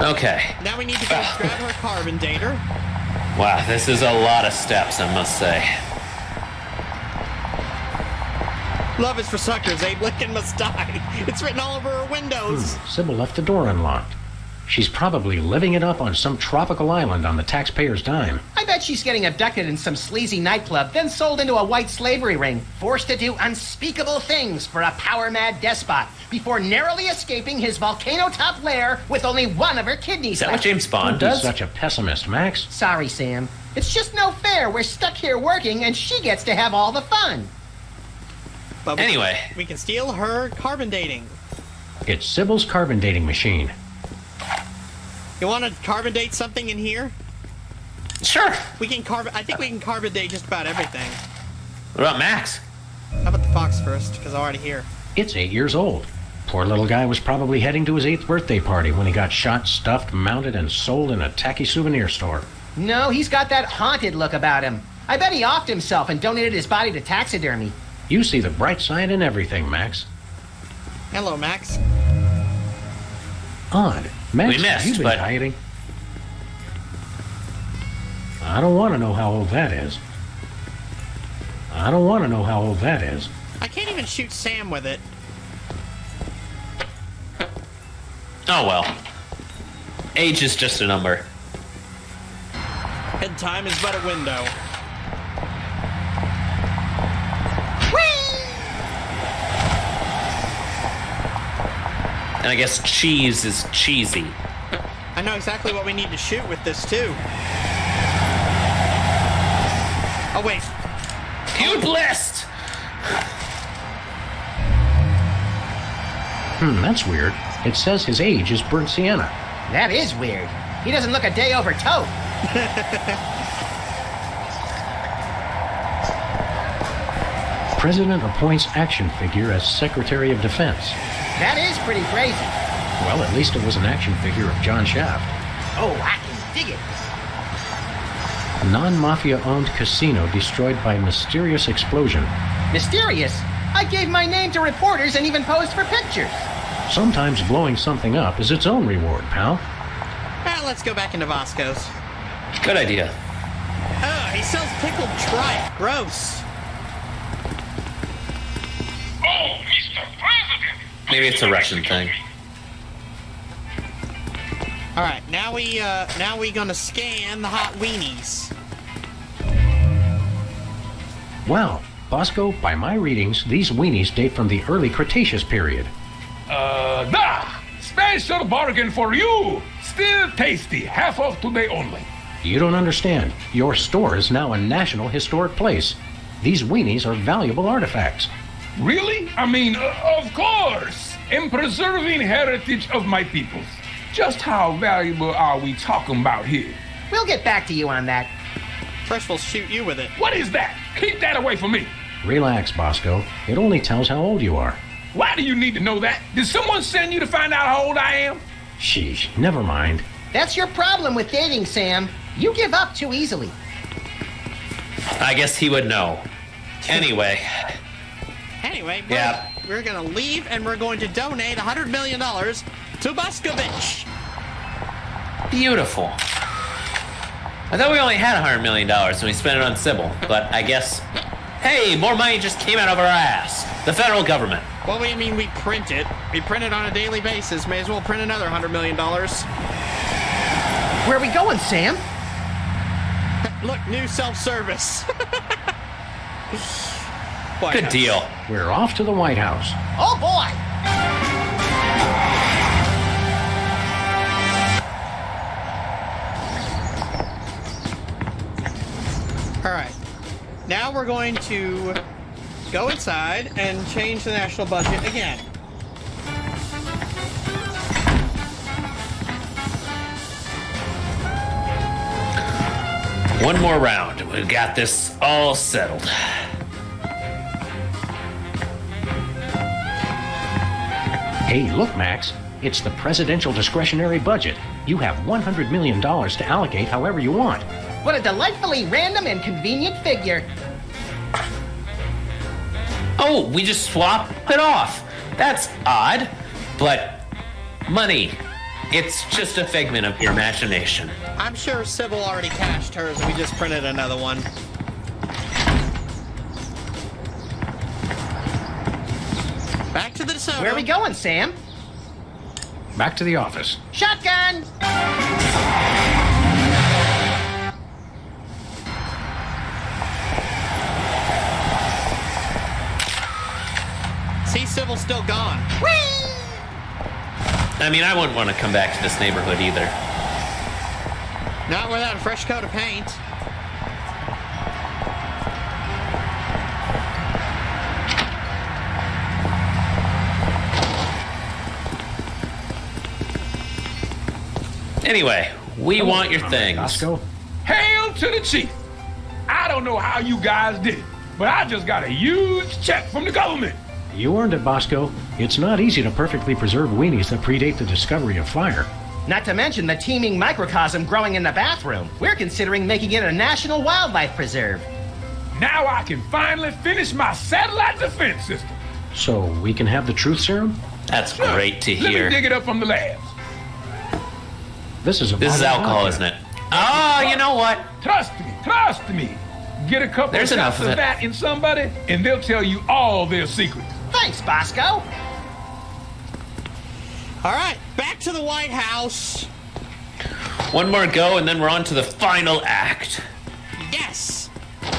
Okay. Now we need to go grab her carbon dater. Wow, this is a lot of steps, I must say. Love is for suckers. Abe Lincoln must die. It's written all over her windows. Sybil left the door unlocked. She's probably living it up on some tropical island on the taxpayer's dime. I bet she's getting abducted in some sleazy nightclub, then sold into a white slavery ring, forced to do unspeakable things for a power-mad despot, before narrowly escaping his volcano-top lair with only one of her kidneys Is that left. what James Bond Don't be does? such a pessimist, Max. Sorry, Sam. It's just no fair. We're stuck here working, and she gets to have all the fun. But Anyway. we can steal her carbon dating. It's Sybil's carbon dating machine. You want to carbon date something in here? Sure. We can I think we can carbon date just about everything. What about Max? How about the fox first? Because I'm already here. It's 8 years old. Poor little guy was probably heading to his 8th birthday party when he got shot, stuffed, mounted, and sold in a tacky souvenir store. No, he's got that haunted look about him. I bet he offed himself and donated his body to taxidermy. You see the bright side in everything, Max. Hello, Max. Odd. Max, We missed, you've been but- hiding. I don't want to know how old that is. I don't want to know how old that is. I can't even shoot Sam with it. Oh well. Age is just a number. And time is but a window. And I guess cheese is cheesy. I know exactly what we need to shoot with this, too. Oh, wait. You blessed! That's weird. It says his age is burnt sienna. That is weird. He doesn't look a day over tote. President appoints action figure as Secretary of Defense. That is pretty crazy. Well, at least it was an action figure of John Shaft. Oh, I can dig it. Non-mafia-owned casino destroyed by mysterious explosion. Mysterious. I gave my name to reporters and even posed for pictures. Sometimes blowing something up is its own reward, pal. Well, let's go back into Vasco's. Good idea. Oh, he sells pickled tripe. Gross. Oh, Mr. President! Maybe it's a Russian thing. All right, now we gonna scan the hot weenies. Wow, Bosco, by my readings, these weenies date from the early Cretaceous period. Special bargain for you! Still tasty, half off today only. You don't understand. Your store is now a national historic place. These weenies are valuable artifacts. Really? I mean, of course! In preserving heritage of my peoples. Just how valuable are we talking about here? We'll get back to you on that. First, we'll shoot you with it. What is that? Keep that away from me. Relax, Bosco. It only tells how old you are. Why do you need to know that? Did someone send you to find out how old I am? Sheesh, never mind. That's your problem with dating, Sam. You give up too easily. I guess he would know. Anyway. Anyway, Yeah. we're gonna leave and we're going to donate $100 million to Boscovich. Beautiful. I thought we only had $100 million and we spent it on Sybil, but I guess, hey, more money just came out of our ass. The federal government. Well, we print it. We print it on a daily basis. May as well print another $100 million. Where are we going, Sam? Look, new self-service. Good deal. We're off to the White House. Oh, boy. All right. Now we're going to go inside and change the national budget again. One more round. We've got this all settled. Hey, look, Max. It's the presidential discretionary budget. You have $100 million to allocate however you want. What a delightfully random and convenient figure. Oh, we just swap it off. That's odd. But money. It's just a figment of your imagination. I'm sure Sybil already cashed hers. We just printed another one. Back to the DeSoto. Where are we going, Sam? Back to the office. Shotgun! See, Sybil's still gone. I mean, I wouldn't want to come back to this neighborhood either. Not without a fresh coat of paint. Anyway, we want your things. Bosco? Hail to the chief. I don't know how you guys did it, but I just got a huge check from the government. You earned it, Bosco. It's not easy to perfectly preserve weenies that predate the discovery of fire. Not to mention the teeming microcosm growing in the bathroom. We're considering making it a national wildlife preserve. Now I can finally finish my satellite defense system. So we can have the truth serum? That's Look, great to Let hear. me dig it up from the labs. This is a This is bottle of alcohol, vodka. isn't it? Oh, you know what? Trust me. Get a couple There's of enough shots of of it. that in somebody, and they'll tell you all their secrets. Thanks, Bosco. All right, back to the White House. One more go, and then we're on to the final act. Yes.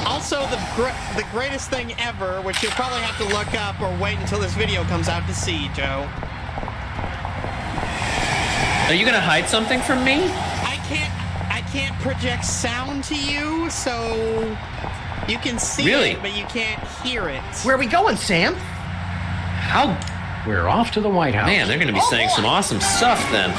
Also, the greatest thing ever, which you'll probably have to look up or wait until this video comes out to see, Joe. Are you gonna hide something from me? I can't project sound to you, so you can see Really? it, but you can't hear it. Where are we going, Sam? How? We're off to the White House. Man, they're gonna be saying some awesome stuff then.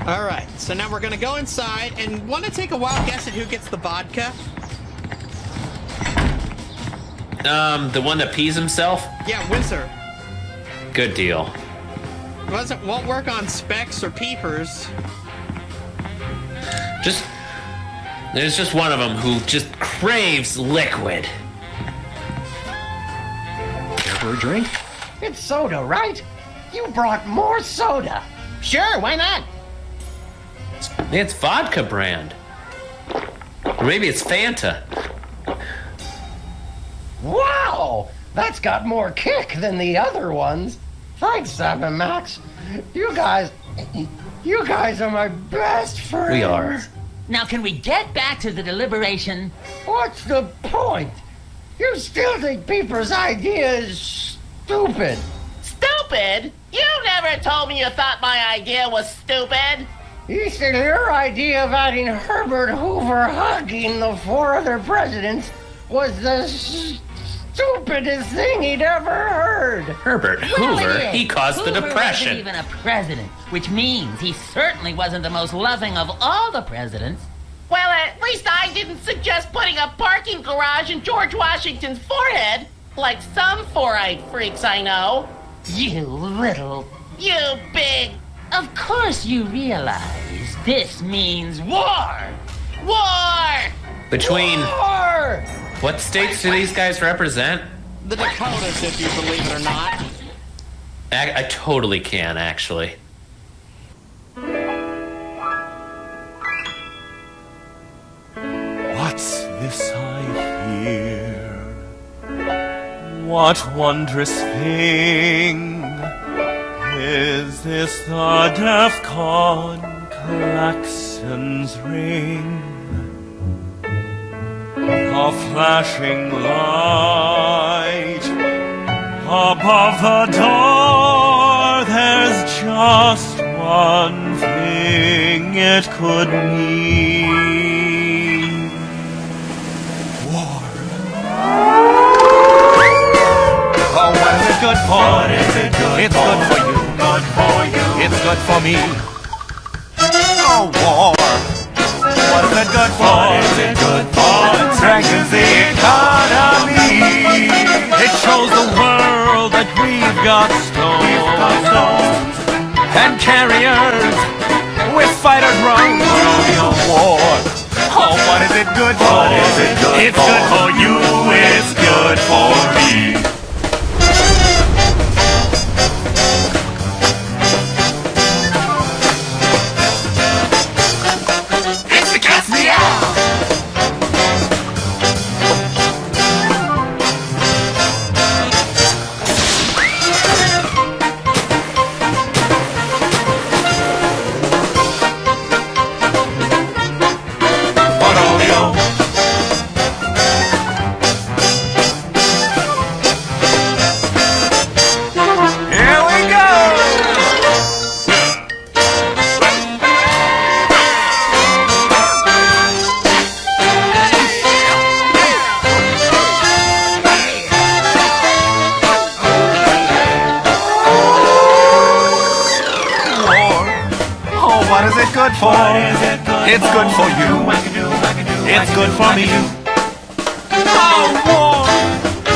All right, so now we're gonna go inside and want to take a wild guess at who gets the vodka. The one that pees himself? Yeah, Whizzer. Good deal. Won't work on Specs or Peepers. There's just one of them who just craves liquid. Care for a drink? It's soda, right? You brought more soda. Sure, why not? It's vodka brand. Or maybe it's Fanta. Wow! That's got more kick than the other ones. Thanks, Sam and Max. You guys are my best friends. We are. Now, can we get back to the deliberation? What's the point? You still think Peeper's idea is stupid. Stupid? You never told me you thought my idea was stupid. You said your idea of adding Herbert Hoover hugging the four other presidents was the stupidest thing he'd ever heard. Herbert Well, Hoover, it is. he caused the Hoover depression. wasn't even a president, which means he certainly wasn't the most loving of all the presidents. Well, at least I didn't suggest putting a parking garage in George Washington's forehead, like some four-eyed freaks I know. You little... You big... Of course you realize this means war! War! Between Or what states do these guys represent? The Dakotas, if you believe it or not. I totally can, actually. What's this I hear? What wondrous thing is this? The DEFCON klaxons ring. A flashing light above the door. There's just one thing it could mean. War. Oh, what is it good for? What is it good it's for? Good for you. Good for you. It's good for me. Oh, war. What is it good for? What is it good for? It strengthens the economy. It shows the world that we've got stones and carriers with fighter drones. War. Oh, what is it good for? What is it good it's for? Good for you. It's good for me. for? It's good for you. It's good for me. Oh, war.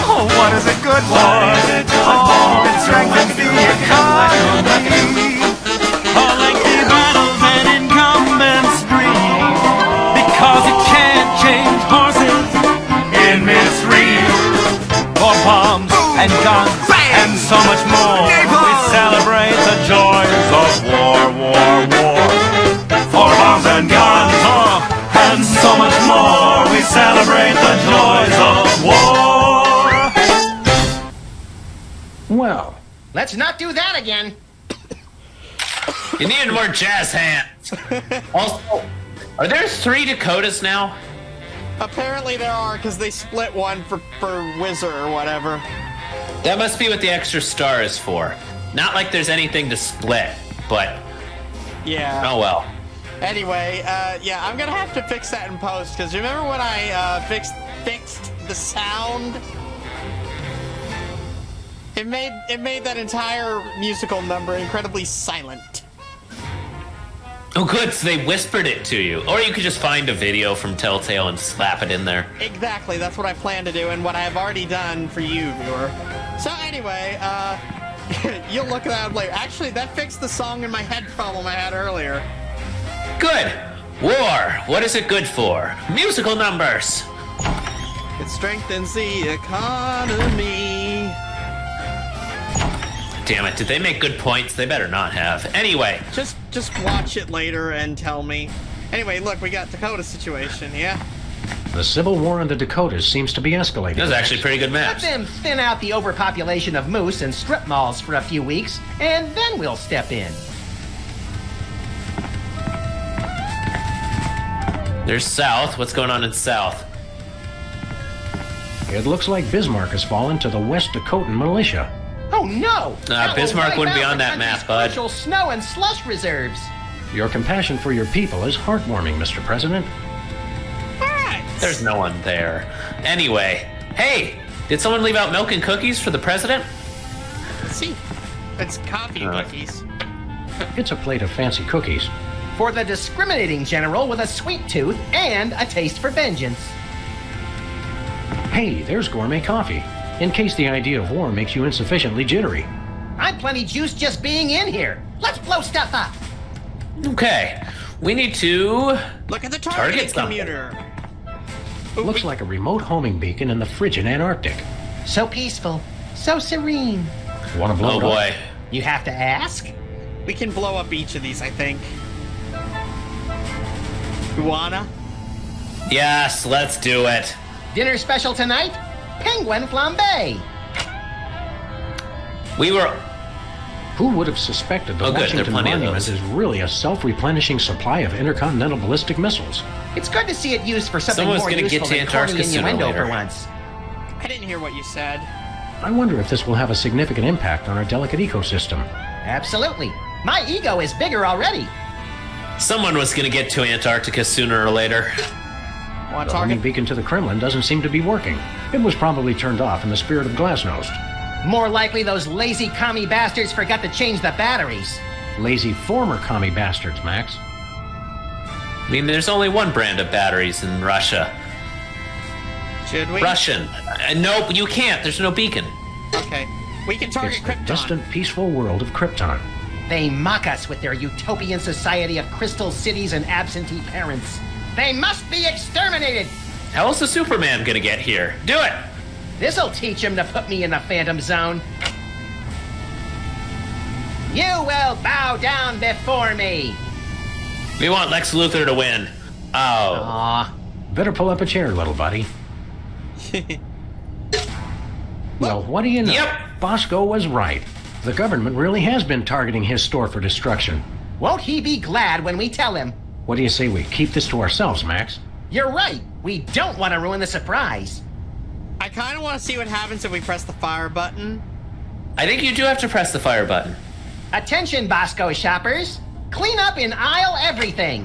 Oh, what is it good for? Oh, it strengthens the economy. Oh, lengthy battles and incumbents breed, because it can't change horses in midstream. For bombs and guns and so much more, we celebrate the joys of war, war, war. For bombs and guns, and so much more, we celebrate the joys of war. Well, Let's not do that again. You needed more jazz hands. Also, are there 3 Dakotas now? Apparently there are, because they split one for Wizard or whatever. That must be what the extra star is for. Not like there's anything to split, but Yeah. oh well. Anyway, yeah, I'm gonna have to fix that in post, because remember when I fixed the sound? It made that entire musical number incredibly silent. Oh good, so they whispered it to you. Or you could just find a video from Telltale and slap it in there. Exactly, that's what I plan to do, and what I have already done for you, viewer. So anyway, you'll look at that later. Actually, that fixed the song in my head problem I had earlier. Good. War. What is it good for? Musical numbers. It strengthens the economy. Damn it, did they make good points? They better not have. Anyway. Just watch it later and tell me. Anyway, look, we got Dakota situation, yeah? the Civil War in the Dakotas seems to be escalating. Those are actually pretty good Let maps. them thin out the overpopulation of moose and strip malls for a few weeks, and then we'll step in. There's South. What's going on in South? It looks like Bismarck has fallen to the West Dakotan militia. Oh no! That will Bismarck wipe wouldn't be out on the that map, country's bud. crucial snow and slush reserves. Your compassion for your people is heartwarming, Mr. President. There's no one there. Anyway, hey, did someone leave out milk and cookies for the president? Let's see. It's coffee cookies. It's a plate of fancy cookies. For the discriminating general with a sweet tooth and a taste for vengeance. Hey, there's gourmet coffee. In case the idea of war makes you insufficiently jittery. I'm plenty juiced just being in here. Let's blow stuff up. Okay, we need to Look at the target target something. commuter. Looks like a remote homing beacon in the frigid Antarctic. So peaceful, so serene. Want to blow Oh it up? boy. You have to ask? We can blow up each of these, I think. You wanna? Yes, let's do it. Dinner special tonight? Penguin flambe. We were. Who would have suspected the Oh, good, there are Washington plenty of Monument those. is really a self-replenishing supply of intercontinental ballistic missiles? It's good to see it used for something Someone's more gonna useful get to than corny Antarctica sooner or innuendo later. for once. I didn't hear what you said. I wonder if this will have a significant impact on our delicate ecosystem. Absolutely. My ego is bigger already. Someone was gonna get to Antarctica sooner or later. Want The homing target? beacon to the Kremlin doesn't seem to be working. It was probably turned off in the spirit of Glasnost. More likely those lazy commie bastards forgot to change the batteries. Lazy former commie bastards, Max. I mean, there's only one brand of batteries in Russia. Should we? Russian. Nope, you can't. There's no beacon. Okay. We can target It's the Krypton. distant, peaceful world of Krypton. They mock us with their utopian society of crystal cities and absentee parents. They must be exterminated! How is the Superman gonna get here? Do it! This'll teach him to put me in the Phantom Zone. You will bow down before me! We want Lex Luthor to win. Oh. Aw. Better pull up a chair, little buddy. Well, what do you know? Yep. Bosco was right. The government really has been targeting his store for destruction. Won't he be glad when we tell him? What do you say we keep this to ourselves, Max? You're right. We don't want to ruin the surprise. I kind of want to see what happens if we press the fire button. I think you do have to press the fire button. Attention, Bosco shoppers. Clean up in aisle everything.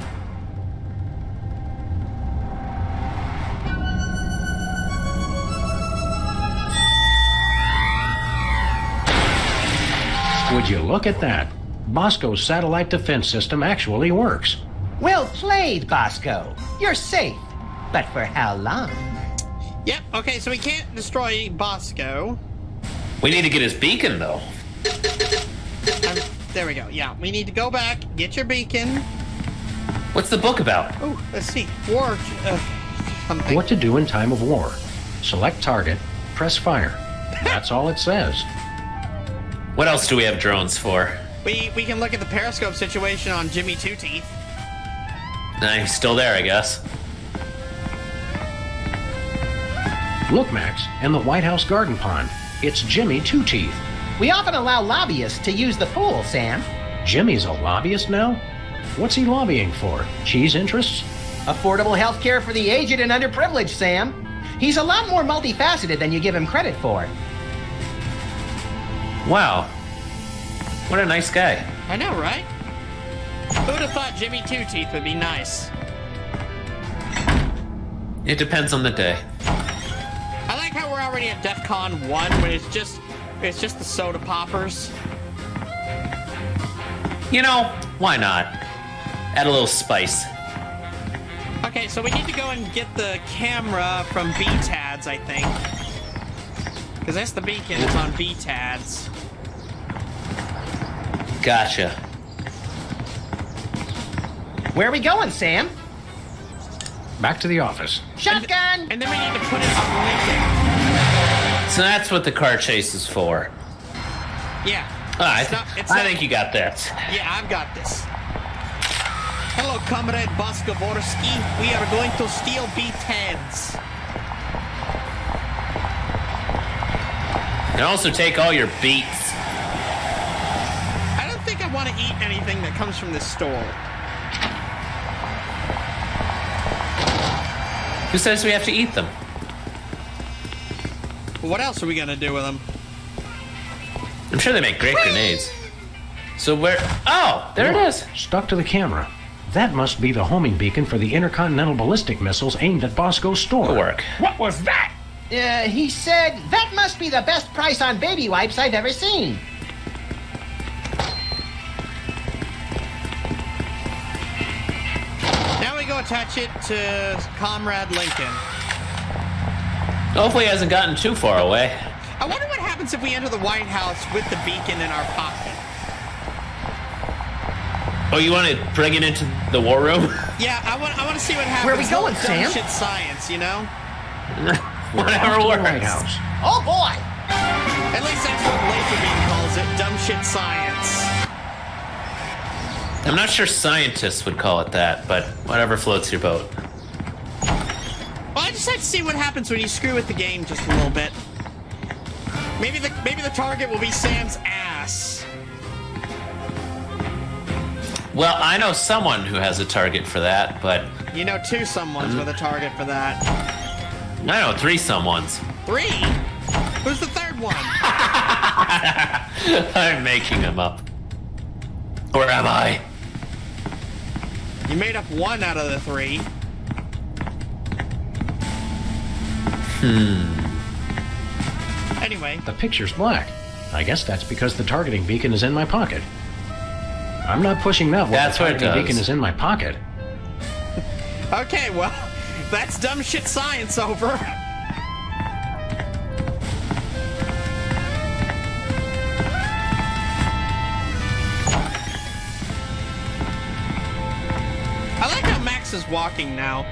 Would you look at that? Bosco's satellite defense system actually works. Well played, Bosco. You're safe. But for how long? Yep, okay, so we can't destroy Bosco. We need to get his beacon, though. There we go. Yeah, we need to go back, get your beacon. What's the book about? Oh, let's see. War. Something. What to do in time of war. Select target, press fire. That's all it says. What else do we have drones for? We can look at the periscope situation on Jimmy Two Teeth. I'm still there, I guess. Look, Max, in the White House garden pond. It's Jimmy Two Teeth. We often allow lobbyists to use the pool, Sam. Jimmy's a lobbyist now? What's he lobbying for? Cheese interests? Affordable health care for the aged and underprivileged, Sam. He's a lot more multifaceted than you give him credit for. Wow. What a nice guy. I know, right? Who'd have thought Jimmy Two Teeth would be nice? It depends on the day. I like how we're already at DEF CON 1 when it's just the soda poppers. You know, why not? Add a little spice. Okay, so we need to go and get the camera from BTADS, I think. Because that's the beacon, it's on BTADS. Gotcha. Where are we going, Sam? Back to the office. Shotgun! And then we need to put it on Lincoln. So that's what the car chase is for. Yeah. I It's not- it's not- think you got that. Yeah, I've got this. Hello, Comrade Boskovorsky. We are going to steal BTADS. And also take all your beets. I don't think I want to eat anything that comes from this store. Who says we have to eat them? What else are we gonna do with them? I'm sure they make great grenades. So where... Oh, there it is. Stuck to the camera. That must be the homing beacon for the intercontinental ballistic missiles aimed at Bosco's store. Good work. What was that? He said, that must be the best price on baby wipes I've ever seen. Now we go attach it to Comrade Lincoln. Hopefully he hasn't gotten too far away. I wonder what happens if we enter the White House with the beacon in our pocket. Oh, you want to bring it into the war room? Yeah, I want to see what happens. Where are we going, Dumb Sam? shit science, you know? Whatever Off to the works. White House. Oh boy! At least that's what Laserbeam calls it, dumb shit science. I'm not sure scientists would call it that, but whatever floats your boat. Well, I just have to see what happens when you screw with the game just a little bit. Maybe the target will be Sam's ass. Well, I know someone who has a target for that, but You know, two someones with a target for that. I know 3 someones. 3? Who's the third one? I'm making them up. Or am I? You made up 1 out of the 3. Anyway, The picture's black. I guess that's because the targeting beacon is in my pocket. I'm not pushing that while That's the what it targeting does. beacon is in my pocket. okay, well, that's dumb shit science over. I like how Max is walking now.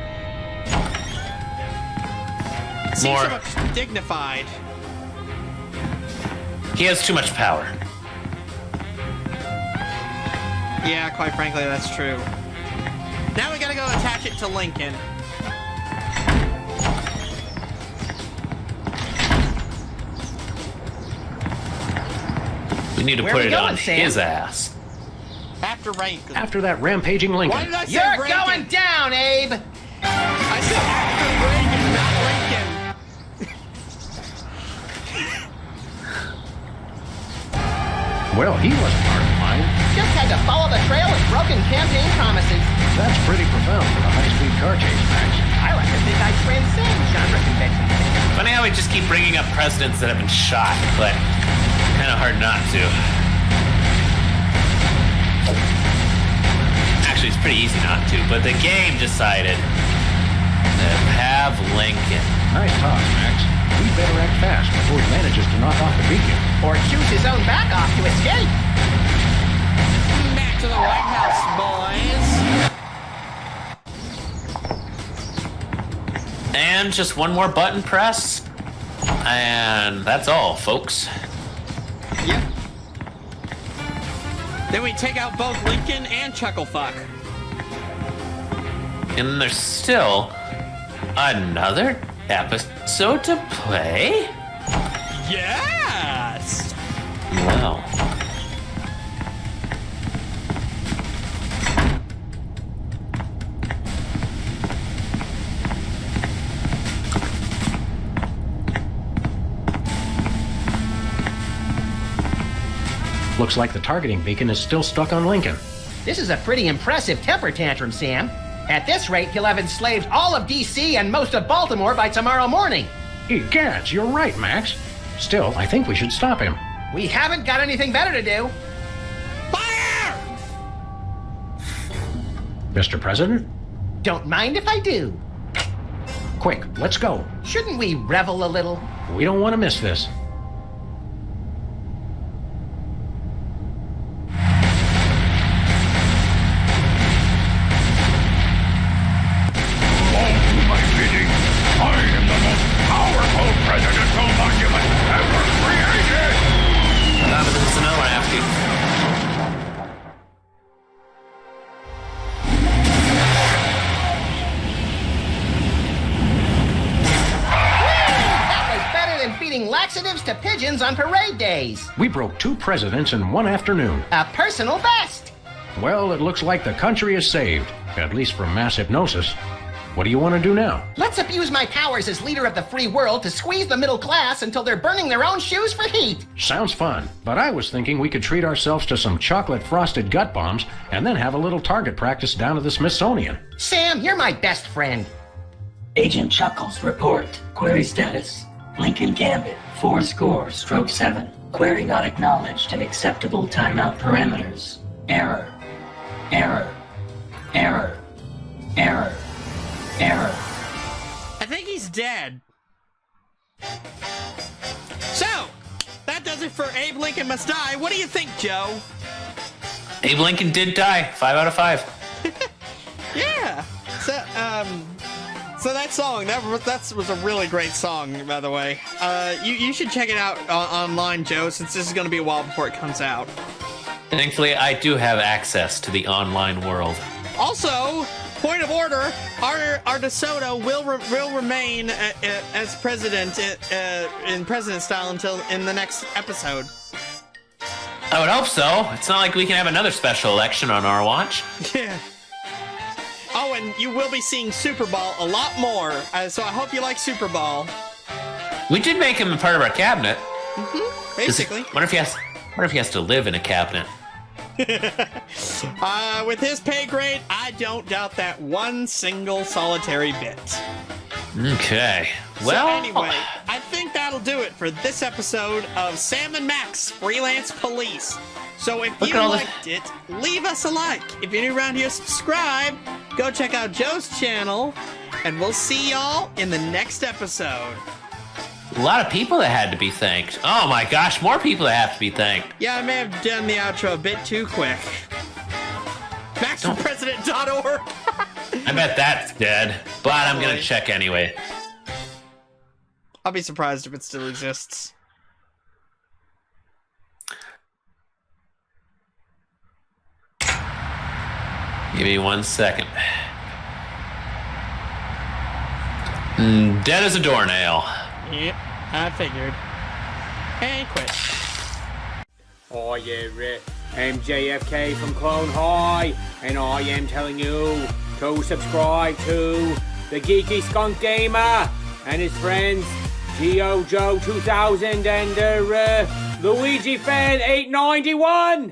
Seems More. so much dignified. He has too much power. Yeah, quite frankly, that's true. Now we gotta go attach it to Lincoln. We need to Where put we it going, on Sam? his ass. After Rankin. After that rampaging Why Lincoln. did I say You're Rankin? going down, Abe! I said after Reagan, not Lincoln. Well, he wasn't hard to find. Just had to follow the trail of broken campaign promises. That's pretty profound for a high-speed car chase, Max. I like to think I transcend genre conventions. Funny how we just keep bringing up presidents that have been shot, but kind of hard not to. Actually, Actually, it's pretty easy not to, but the game decided to have Lincoln. Nice toss, Max. We better act fast before he manages to knock off the beacon. Or choose his own back off to escape. Back to the White House, boys. And just one more button press. And that's all, folks. Yep. Then we take out both Lincoln and Chucklefuck. And there's still another episode to play? Yes! Wow. Looks like the targeting beacon is still stuck on Lincoln. This is a pretty impressive temper tantrum, Sam. At this rate, he'll have enslaved all of D.C. and most of Baltimore by tomorrow morning. Egads, you're right, Max. Still, I think we should stop him. We haven't got anything better to do. Fire! Mr. President? Don't mind if I do. Quick, let's go. Shouldn't we revel a little? We don't want to miss this. Laxatives to pigeons on parade days. We broke 2 presidents in one afternoon. A personal best. Well, it looks like the country is saved, at least from mass hypnosis. What do you want to do now? Let's abuse my powers as leader of the free world to squeeze the middle class until they're burning their own shoes for heat. Sounds fun, but I was thinking we could treat ourselves to some chocolate-frosted gut bombs and then have a little target practice down at the Smithsonian. Sam, you're my best friend. Agent Chuckles, report. Query status. Lincoln Gambit, 4-7. Query not acknowledged and acceptable timeout parameters. Error. Error. Error. Error. Error. I think he's dead. So, that does it for Abe Lincoln Must Die. What do you think, Joe? Abe Lincoln did die. 5 out of 5. Yeah. So that song, that was a really great song, by the way. You should check it out online, Joe, since this is going to be a while before it comes out. Thankfully, I do have access to the online world. Also, point of order, our DeSoto will remain as president in president style until in the next episode. I would hope so. It's not like we can have another special election on our watch. Yeah. Oh, and you will be seeing Super Ball a lot more, so I hope you like Super Ball. We did make him a part of our cabinet. Mm-hmm. Basically. What if he has to live in a cabinet? With his pay grade, I don't doubt that one single solitary bit. Okay. Well, so anyway, I think that'll do it for this episode of Sam and Max Freelance Police. So if you liked it, leave us a like. If you're new around here, subscribe. Go check out Joe's channel, and we'll see y'all in the next episode. a lot of people that had to be thanked. Oh my gosh, more people that have to be thanked. Yeah, I may have done the outro a bit too quick. MaxForPresident.org. I bet that's dead, but I'm gonna check anyway. I'll be surprised if it still exists. Give me 1 second. Dead as a doornail. Yep, I figured. And quit. Oh yeah, I'm JFK from Clone High, and I am telling you to subscribe to the Geeky Skunk Gamer and his friends, Geo Joe 2000 and Luigi Fan 891.